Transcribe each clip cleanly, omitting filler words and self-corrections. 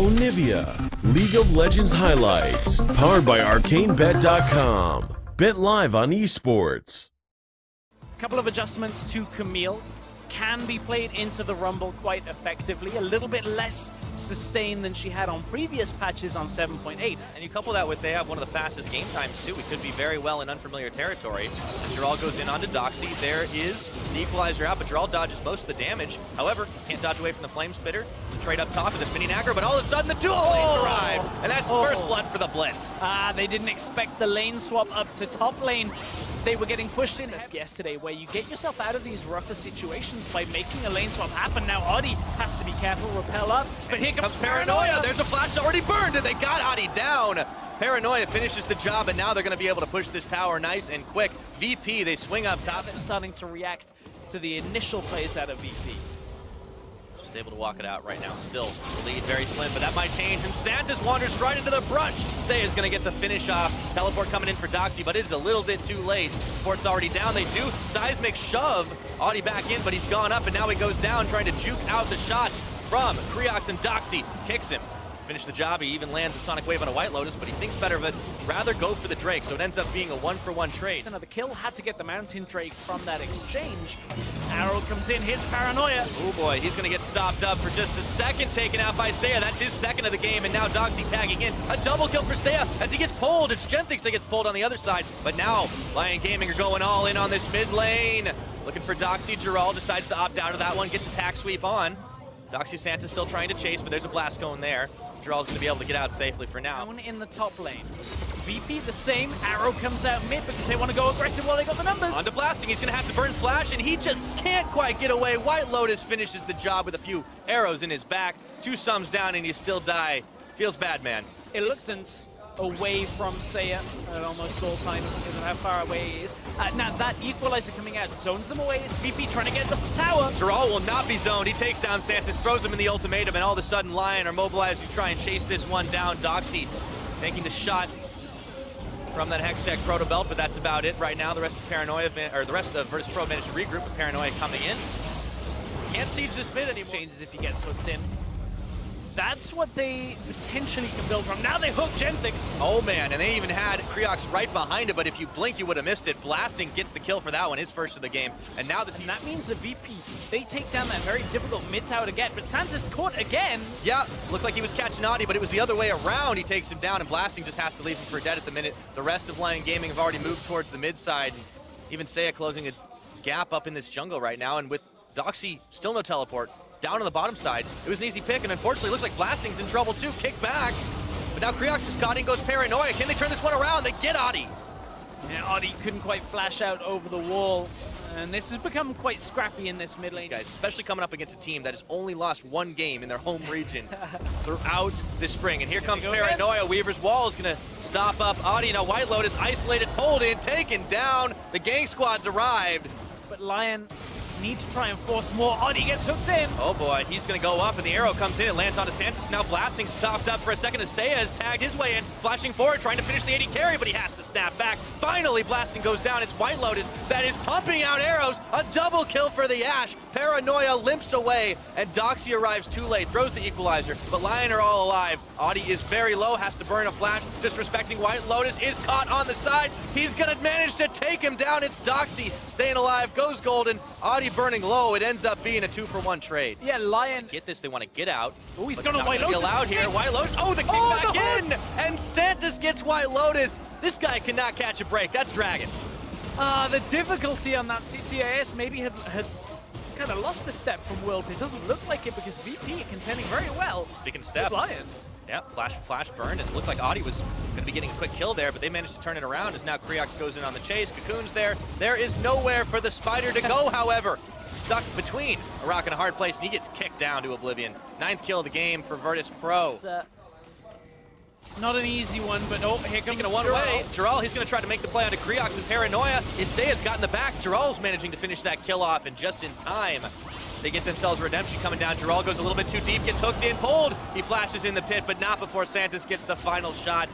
Onivia, League of Legends highlights, powered by ArcaneBet.com. Bet live on esports. A couple of adjustments to Camille. Can be played into the Rumble quite effectively. A little bit less sustained than she had on previous patches on 7.8. And you couple that with they have one of the fastest game times too. We could be very well in unfamiliar territory. As Dural goes in onto Doxy, there is the equalizer out, but Dural dodges most of the damage. However, can't dodge away from the Flame Spitter. It's a trade up top with the spinning aggro, but all of a sudden the dual lanes arrive, and that's first blood for the Blitz. They didn't expect the lane swap up to top lane. They were getting pushed in yesterday, where you get yourself out of these rougher situations by making a lane swap happen. Now Adi has to be careful, repel up, but here comes Paranoia. There's a flash already burned, and they got Adi down. Paranoia finishes the job, and now they're going to be able to push this tower nice and quick. VP, they swing up top. They're starting to react to the initial plays out of VP. Just able to walk it out right now. Still, the lead very slim, but that might change, and Santis wanders right into the brush. Seiya's going to get the finish off. Teleport coming in for Doxy, but it's a little bit too late. Support's already down. They do seismic shove Audi back in, but he's gone up, and now he goes down, trying to juke out the shots from Creox, and Doxy kicks him. Finish the job. He even lands a Sonic Wave on a White Lotus, but he thinks better of it. Rather go for the Drake, so it ends up being a 1-for-1 trade. Another kill, had to get the Mountain Drake from that exchange. Arrow comes in, hits Paranoia. Oh boy, he's gonna get stopped up for just a second, taken out by Seiya. That's his second of the game, and now Doxy tagging in. A double kill for Seiya as he gets pulled. It's Genthix that gets pulled on the other side, but now Lyon Gaming are going all in on this mid lane. Looking for Doxy. Dural decides to opt out of that one, gets attack sweep on. Doxy Santa's still trying to chase, but there's a blast going there. Dural's going to be able to get out safely for now. Down in the top lane. VP the same. Arrow comes out mid because they want to go aggressive while they got the numbers. On to blasting. He's going to have to burn flash, and he just can't quite get away. White Lotus finishes the job with a few arrows in his back. 2 sums down, and you still die. Feels bad, man. Distance away from Seiya at almost all times because of how far away he is. Now that equalizer coming out zones them away. It's VP trying to get the tower. Dural will not be zoned. He takes down Santis, throws him in the ultimatum, and all of a sudden Lyon are mobilized to try and chase this one down. Doxy making the shot from that Hextech Proto Belt, but that's about it right now. The rest of Paranoia, or the rest of Virtus Pro managed to regroup with Paranoia coming in. Can't siege this mid anymore. Changes if he gets hooked in. That's what they potentially can build from. Now they hook Genthix. Oh man, and they even had Creox right behind it, but if you blink, you would have missed it. Blasting gets the kill for that one, his first of the game. And now the team... that means the VP, they take down that very difficult mid tower to get, but Santa's caught again. Yeah, looked like he was catching Audi, but it was the other way around. He takes him down, and Blasting just has to leave him for dead at the minute. The rest of Lyon Gaming have already moved towards the mid side. Even Seiya closing a gap up in this jungle right now, and with Doxy still no teleport. Down on the bottom side, it was an easy pick, and unfortunately it looks like Blasting's in trouble too. Kick back, but now Creox is caught in, goes Paranoia. Can they turn this one around? They get Adi. Yeah, Adi couldn't quite flash out over the wall, and this has become quite scrappy in this mid lane. Guys, especially coming up against a team that has only lost 1 game in their home region throughout this spring. And here comes Paranoia. Weaver's Wall is going to stop up Adi. Now White Lotus isolated, pulled in, taken down. The gang squad's arrived. But Lyon need to try and force more. Adi gets hooked in. Oh boy, he's going to go up, and the arrow comes in. It lands onto Santis. Now Blasting stopped up for a second as Seiya has tagged his way in, flashing forward, trying to finish the AD carry, but he has to snap back. Finally, Blasting goes down. It's White Lotus that is pumping out arrows. A double kill for the Ashe. Paranoia limps away, and Doxy arrives too late, throws the equalizer, but Lyon are all alive. Audi is very low, has to burn a flash. Disrespecting White Lotus, is caught on the side. He's going to manage to take him down. It's Doxy staying alive, goes golden. Audi burning low. It ends up being a 2-for-1 trade. Yeah, Lyon. Get this, they want to get out. Oh, he's going to White Lotus. Allowed here. White Lotus. Oh, the kick back in! And Santis gets White Lotus. This guy cannot catch a break. That's Dragon. The difficulty on that CCIS maybe had kind of lost a step from Worlds. It doesn't look like it because VP contending very well. Speaking of step. Lyon. Yeah, flash burned, and it looked like Audi was going to be getting a quick kill there, but they managed to turn it around as now Creox goes in on the chase. Cocoon's there. There is nowhere for the Spider to go, however. Stuck between a rock and a hard place, and he gets kicked down to oblivion. 9th kill of the game for Virtus Pro. It's, not an easy one, but oh, here comes a one-way. Dural, he's going to try to make the play onto Creox and Paranoia. Seiya's got in the back. Dural's managing to finish that kill off, and just in time. They get themselves redemption coming down. Dural goes a little bit too deep, gets hooked in, pulled. He flashes in the pit, but not before Santis gets the final shot.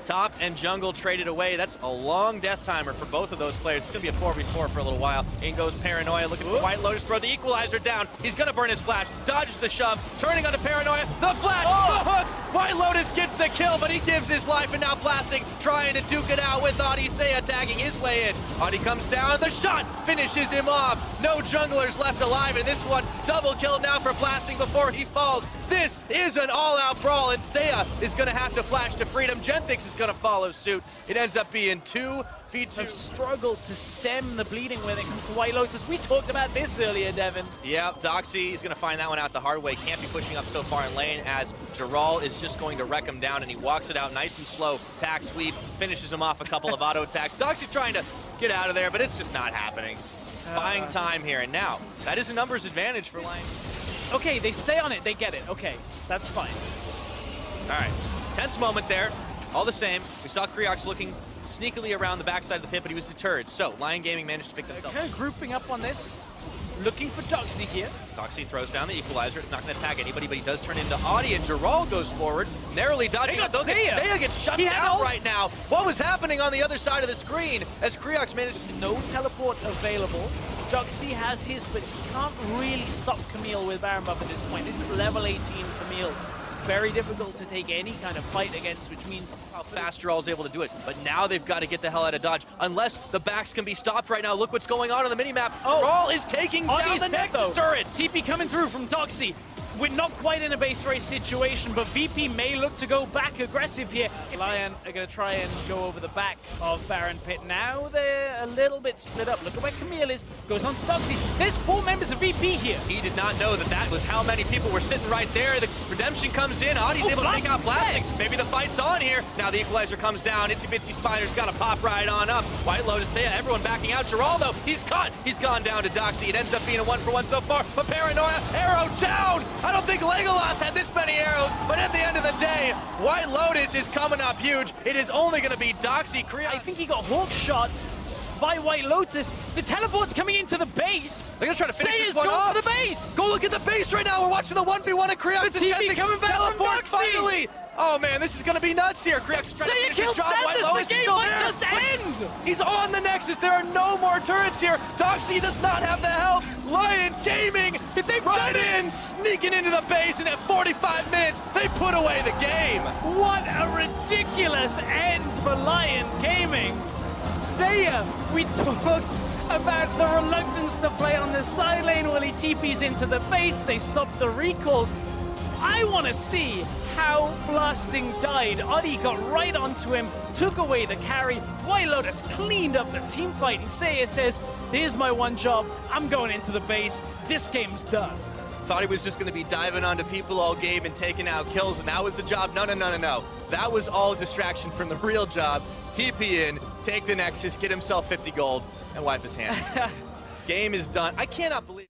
Top and jungle traded away. That's a long death timer for both of those players. It's going to be a 4v4 for a little while. In goes Paranoia, looking for White Lotus, throw the equalizer down. He's going to burn his flash, dodges the shove, turning onto Paranoia, the flash, the hook! White Lotus gets the kill, but he gives his life, and now Blasting trying to duke it out with Odyssea tagging his way in. Audi comes down, the shot finishes him off. No junglers left alive in this one. Double kill now for Blasting before he falls. This is an all-out brawl, and Seiya is going to have to flash to freedom. Genthix is going to follow suit. It ends up being 2v2. Have struggled to stem the bleeding when it comes to White Lotus. We talked about this earlier, Devin. Yeah, Doxy is going to find that one out the hard way. Can't be pushing up so far in lane as Giral is just going to wreck him down, and he walks it out nice and slow. Tag sweep, finishes him off a couple of auto attacks. Doxy trying to get out of there, but it's just not happening. Buying time here, and now that is a numbers advantage for Lyon. Okay, they stay on it. They get it. Okay, that's fine. All right, tense moment there. All the same, we saw Creox looking sneakily around the backside of the pit, but he was deterred. So Lyon Gaming managed to pick themselves up. Kind of grouping up on this, looking for Doxy here. Doxy throws down the equalizer. It's not going to tag anybody, but he does turn into Audi, and Giral goes forward, narrowly dodging out. Seiya gets shut down right now. What was happening on the other side of the screen as Creox managed to... No teleport available. Doxy has his, but he can't really stop Camille with Baron Buff at this point. This is level 18 Camille. Very difficult to take any kind of fight against, which means how fast Giral's able to do it. But now they've got to get the hell out of dodge, unless the backs can be stopped right now. Look what's going on the minimap. Giral is taking down the next turret. TP coming through from Doxy. We're not quite in a base race situation, but VP may look to go back aggressive here. Lyon are going to try and go over the back of Baron Pit. Now they're a little bit split up. Look at where Camille is. Goes on to Doxy. There's 4 members of VP here. He did not know that that was how many people were sitting right there. The redemption comes in. Audi's able to take out Blasting. Maybe the fight's on here. Now the equalizer comes down. Itsy Bitsy Spider's got to pop right on up. White Lotus, Seiya, everyone backing out. Giraldo, he's caught. He's gone down to Doxy. It ends up being a 1-for-1 so far. But Paranoia, arrow down. I don't think Legolas had this many arrows, but at the end of the day, White Lotus is coming up huge. It is only going to be Doxy. I think he got hawk shot by White Lotus. The teleport's coming into the base. They're going to try to finish this one off. to the base. Go look at the base right now. We're watching the 1v1 at Creox. The TV coming back teleport from Doxy. Finally. Oh man, this is going to be nuts here. Creox is trying to finish his job. White Lotus the game is still might there. just end. He's on the Nexus. There are no more turrets here. Doxy does not have the help. Lyon Gaming right in, sneaking into the base, and at 45 minutes, they put away the game. What a ridiculous end for Lyon Gaming. Seiya, we talked about the reluctance to play on the side lane while he TPs into the base. They stopped the recalls. I want to see how Blasting died. Adi got right onto him, took away the carry. White Lotus cleaned up the team fight, and Seiya says, here's my one job. I'm going into the base. This game's done. Thought he was just going to be diving onto people all game and taking out kills, and that was the job. No. That was all distraction from the real job. TP in, take the Nexus, get himself 50 gold, and wipe his hands. Game is done. I cannot believe...